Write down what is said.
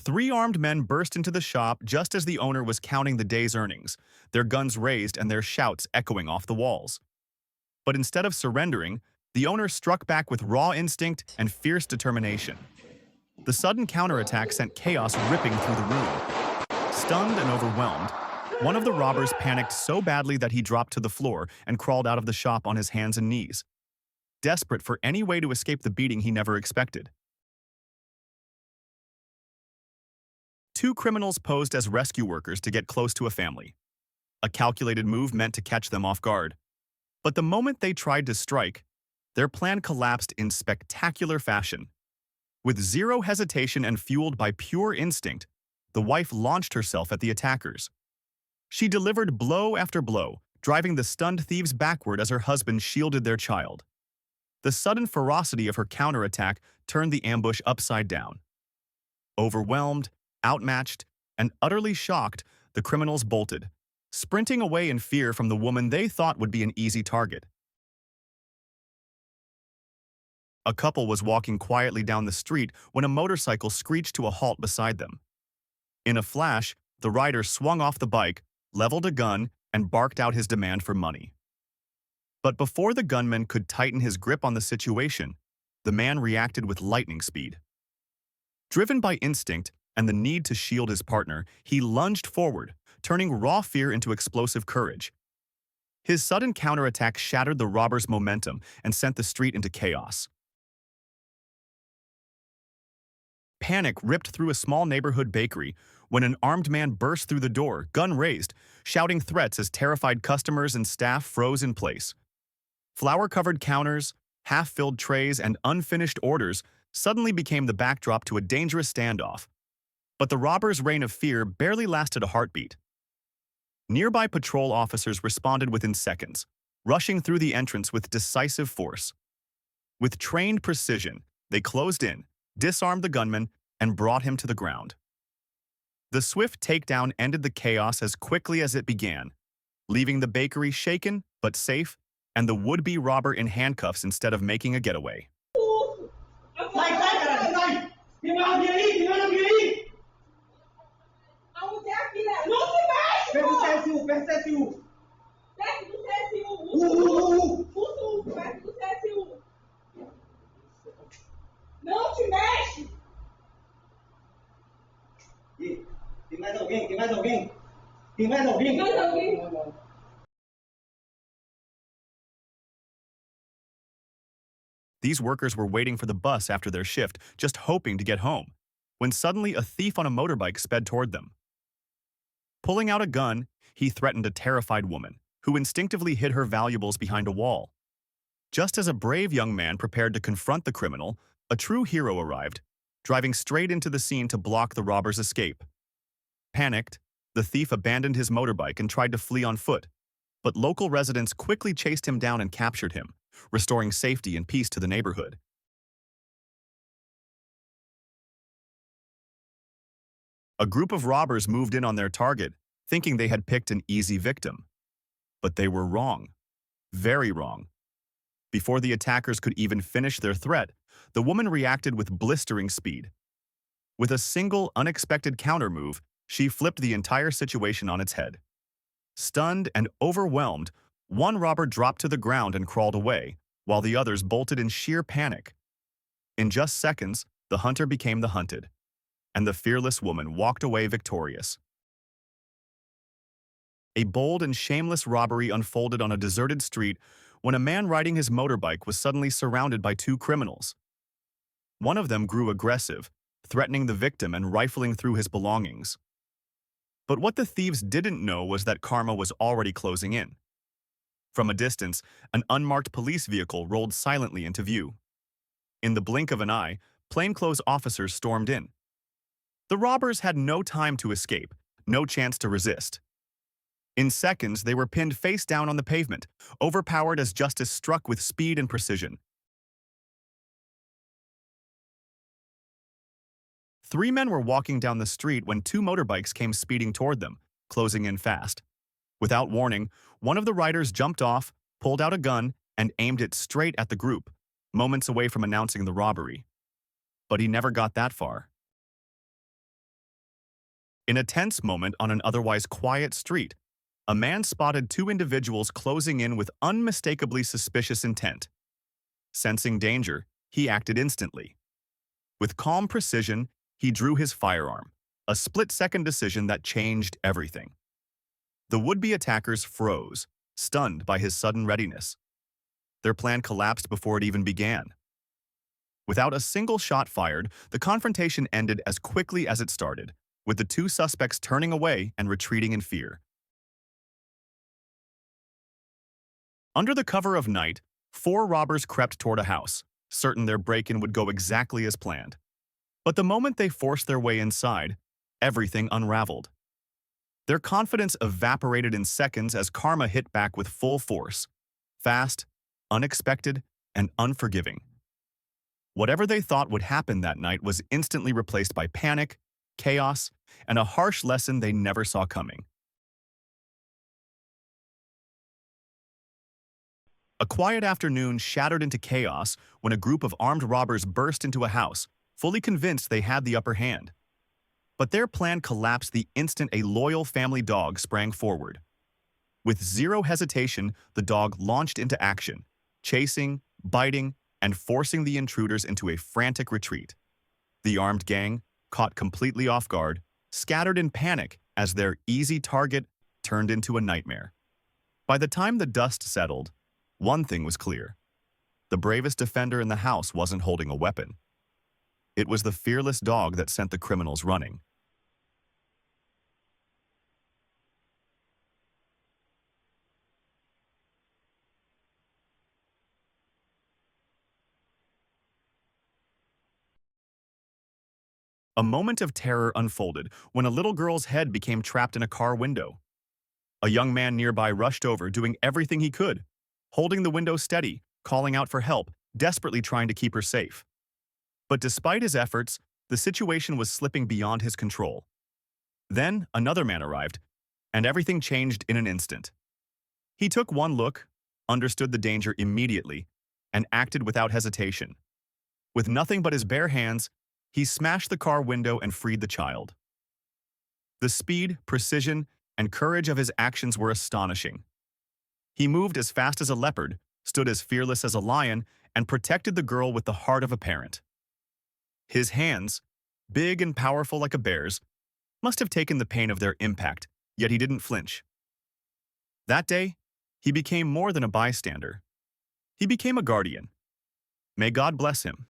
Three armed men burst into the shop just as the owner was counting the day's earnings, their guns raised and their shouts echoing off the walls. But instead of surrendering, the owner struck back with raw instinct and fierce determination. The sudden counterattack sent chaos ripping through the room. Stunned and overwhelmed, one of the robbers panicked so badly that he dropped to the floor and crawled out of the shop on his hands and knees, desperate for any way to escape the beating he never expected. Two criminals posed as rescue workers to get close to a family, a calculated move meant to catch them off guard. But the moment they tried to strike, their plan collapsed in spectacular fashion. With zero hesitation and fueled by pure instinct, the wife launched herself at the attackers. She delivered blow after blow, driving the stunned thieves backward as her husband shielded their child. The sudden ferocity of her counterattack turned the ambush upside down. Overwhelmed, outmatched, and utterly shocked, the criminals bolted, sprinting away in fear from the woman they thought would be an easy target. A couple was walking quietly down the street when a motorcycle screeched to a halt beside them. In a flash, the rider swung off the bike, leveled a gun, and barked out his demand for money. But before the gunman could tighten his grip on the situation, the man reacted with lightning speed. Driven by instinct and the need to shield his partner, he lunged forward, turning raw fear into explosive courage. His sudden counterattack shattered the robber's momentum and sent the street into chaos. Panic ripped through a small neighborhood bakery when an armed man burst through the door, gun raised, shouting threats as terrified customers and staff froze in place. Flour-covered counters, half-filled trays, and unfinished orders suddenly became the backdrop to a dangerous standoff. But the robbers' reign of fear barely lasted a heartbeat. Nearby patrol officers responded within seconds, rushing through the entrance with decisive force. With trained precision, they closed in, disarmed the gunman, and brought him to the ground. The swift takedown ended the chaos as quickly as it began, leaving the bakery shaken but safe and the would-be robber in handcuffs instead of making a getaway. Sai, sai, cara, sai! Quem vai ouvir aí? Quem vai ouvir aí? Aonde é aqui, né? Não se mexe, Perto do pô! CSU, perto do CSU. Perto do CSU. Perto do CSU. Não te mexe! E, tem mais alguém? Tem mais alguém? Tem mais alguém? Mais alguém? These workers were waiting for the bus after their shift, just hoping to get home, when suddenly a thief on a motorbike sped toward them. Pulling out a gun, he threatened a terrified woman, who instinctively hid her valuables behind a wall. Just as a brave young man prepared to confront the criminal, a true hero arrived, driving straight into the scene to block the robber's escape. Panicked, the thief abandoned his motorbike and tried to flee on foot, but local residents quickly chased him down and captured him, restoring safety and peace to the neighborhood. A group of robbers moved in on their target, thinking they had picked an easy victim. But they were wrong. Very wrong. Before the attackers could even finish their threat, the woman reacted with blistering speed. With a single, unexpected counter-move, she flipped the entire situation on its head. Stunned and overwhelmed, one robber dropped to the ground and crawled away, while the others bolted in sheer panic. In just seconds, the hunter became the hunted, and the fearless woman walked away victorious. A bold and shameless robbery unfolded on a deserted street when a man riding his motorbike was suddenly surrounded by two criminals. One of them grew aggressive, threatening the victim and rifling through his belongings. But what the thieves didn't know was that karma was already closing in. From a distance, an unmarked police vehicle rolled silently into view. In the blink of an eye, plainclothes officers stormed in. The robbers had no time to escape, no chance to resist. In seconds, they were pinned face down on the pavement, overpowered as justice struck with speed and precision. Three men were walking down the street when two motorbikes came speeding toward them, closing in fast. Without warning, one of the riders jumped off, pulled out a gun, and aimed it straight at the group, moments away from announcing the robbery. But he never got that far. In a tense moment on an otherwise quiet street, a man spotted two individuals closing in with unmistakably suspicious intent. Sensing danger, he acted instantly. With calm precision, he drew his firearm, a split-second decision that changed everything. The would-be attackers froze, stunned by his sudden readiness. Their plan collapsed before it even began. Without a single shot fired, the confrontation ended as quickly as it started, with the two suspects turning away and retreating in fear. Under the cover of night, four robbers crept toward a house, certain their break-in would go exactly as planned. But the moment they forced their way inside, everything unraveled. Their confidence evaporated in seconds as karma hit back with full force. Fast, unexpected, and unforgiving. Whatever they thought would happen that night was instantly replaced by panic, chaos, and a harsh lesson they never saw coming. A quiet afternoon shattered into chaos when a group of armed robbers burst into a house, fully convinced they had the upper hand. But their plan collapsed the instant a loyal family dog sprang forward. With zero hesitation, the dog launched into action, chasing, biting, and forcing the intruders into a frantic retreat. The armed gang, caught completely off guard, scattered in panic as their easy target turned into a nightmare. By the time the dust settled, one thing was clear. The bravest defender in the house wasn't holding a weapon. It was the fearless dog that sent the criminals running. A moment of terror unfolded when a little girl's head became trapped in a car window. A young man nearby rushed over, doing everything he could, holding the window steady, calling out for help, desperately trying to keep her safe. But despite his efforts, the situation was slipping beyond his control. Then another man arrived, and everything changed in an instant. He took one look, understood the danger immediately, and acted without hesitation. With nothing but his bare hands, he smashed the car window and freed the child. The speed, precision, and courage of his actions were astonishing. He moved as fast as a leopard, stood as fearless as a lion, and protected the girl with the heart of a parent. His hands, big and powerful like a bear's, must have taken the pain of their impact, yet he didn't flinch. That day, he became more than a bystander. He became a guardian. May God bless him.